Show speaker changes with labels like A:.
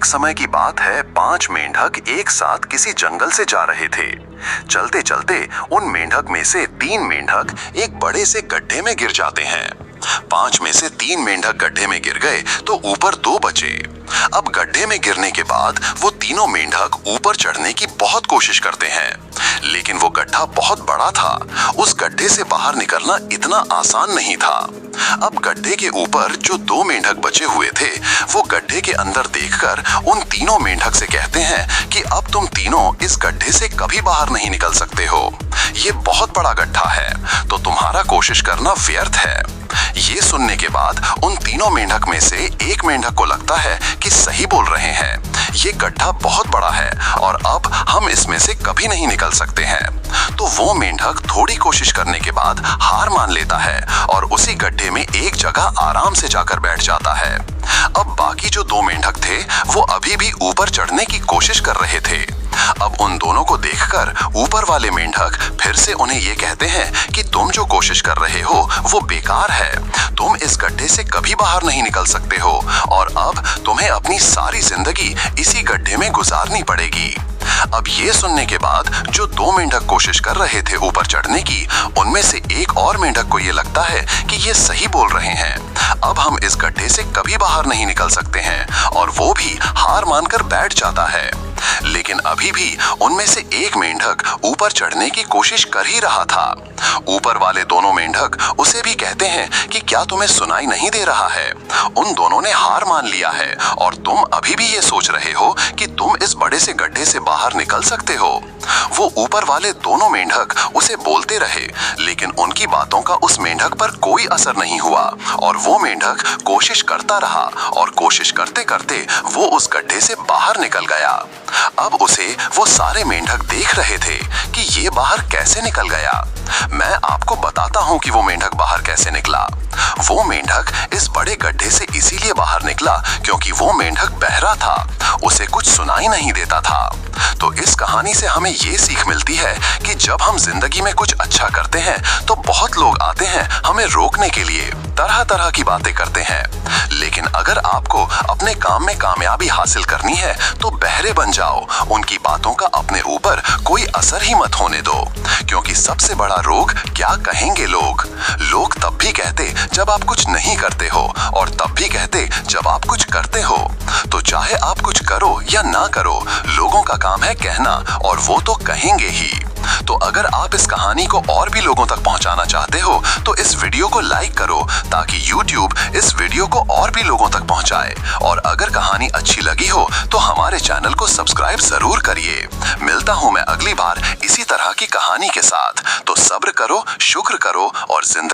A: एक समय की बात है, 5 मेंढक एक साथ किसी जंगल से जा रहे थे। चलते चलते उन मेंढक में से 3 मेंढक एक बड़े से गड्ढे में गिर जाते हैं। 5 में से 3 मेंढक गड्ढे में गिर गए तो ऊपर 2 बचे। अब गड्ढे में गिरने के बाद वो तीनों मेंढक ऊपर चढ़ने की बहुत कोशिश करते हैं, लेकिन वो गड्ढा बहुत बड़ा था। उस गड्ढे से बाहर निकलना इतना आसान नहीं था। अब गड्ढे के ऊपर जो 2 मेंढक बचे हुए थे, वो गड्ढे के अंदर देखकर उन तीनों मेंढक से कहते हैं कि अब तुम तीनों इस गड्ढे से कभी बाहर नहीं निकल सकते हो। ये बहुत बड़ा गड्ढा है, तो तुम्हारा कोशिश करना व्यर्थ है। ये सुनने के बाद उन तीनों मेंढक में से एक मेंढक को लगता है कि सही बोल रहे हैं, ये गड्ढा बहुत बड़ा है और अब हम इसमें से कभी नहीं निकल सकते हैं। तो वो मेंढक थोड़ी कोशिश करने के बाद हार मान लेता है और उसी गड्ढे में एक जगह आराम से जाकर बैठ जाता है। अब बाकी जो 2 मेंढक थे, वो अभी भी ऊपर चढ़ने की कोशिश कर रहे थे। अब उन दोनों को देखकर ऊपर वाले मेंढक फिर से उन्हें ये कहते हैं कि तुम जो कोशिश कर रहे हो वो बेकार है, तुम इस गड्ढे से कभी बाहर नहीं निकल सकते हो और अब तुम्हें अपनी सारी जिंदगी इसी गड्ढे में गुजारनी पड़ेगी। अब ये सुनने के बाद जो 2 मेंढक कोशिश कर रहे थे ऊपर चढ़ने की, उनमें से एक और मेंढक को ये लगता है कि ये सही बोल रहे हैं, अब हम इस गड्ढे से कभी बाहर नहीं निकल सकते हैं और वो भी हार मानकर बैठ जाता है। लेकिन अभी भी उनमें से एक मेंढक ऊपर चढ़ने की कोशिश कर ही रहा था। ऊपर वाले दोनों मेंढक उसे भी कहते हैं कि क्या तुम्हें सुनाई नहीं दे रहा है, उन दोनों ने हार मान लिया है और तुम अभी भी ये सोच रहे हो कि तुम इस बड़े से गड्ढे से बाहर निकल सकते हो। वो ऊपर वाले दोनों मेंढक उसे बोलते रहे, लेकिन उनकी बातों का उस मेंढक पर कोई असर नहीं हुआ और वो मेंढक कोशिश करता रहा और कोशिश करते करते वो उस गड्ढे से बाहर निकल गया। अब उसे वो सारे मेंढक देख रहे थे कि ये बाहर कैसे निकल गया। मैं आपको बताता हूँ कि वो मेंढक बाहर कैसे निकला। वो मेंढक इस बड़े गड्ढे से इसीलिए बाहर निकला क्योंकि वो मेंढक बहरा था, उसे कुछ सुनाई नहीं देता था। तो इस कहानी से हमें ये सीख मिलती है कि जब हम जिंदगी में कुछ अच्छा करते हैं तो बहुत लोग आते हैं हमें रोकने के लिए, तरह तरह की बातें करते हैं। लेकिन अगर आपको अपने काम में कामयाबी हासिल करनी है तो बहरे बन जाओ, उनकी बातों का अपने ऊपर कोई असर ही मत होने दो, क्योंकि सबसे बड़ा रोग क्या कहेंगे लोग। लोग तब भी कहते जब आप कुछ नहीं करते हो और तब भी कहते जब आप कुछ करते हो। तो चाहे आप कुछ करो या ना करो, लोगों का काम है कहना और वो तो कहेंगे ही। तो अगर आप इस कहानी को और भी लोगों तक पहुंचाना चाहते हो तो इस वीडियो को लाइक करो ताकि YouTube इस वीडियो को और भी लोगों तक पहुंचाए। और अगर कहानी अच्छी लगी हो तो हमारे चैनल को सब्सक्राइब जरूर करिए। मिलता हूं मैं अगली बार इसी तरह की कहानी के साथ। तो सब्र करो, शुक्र करो और जिंदगी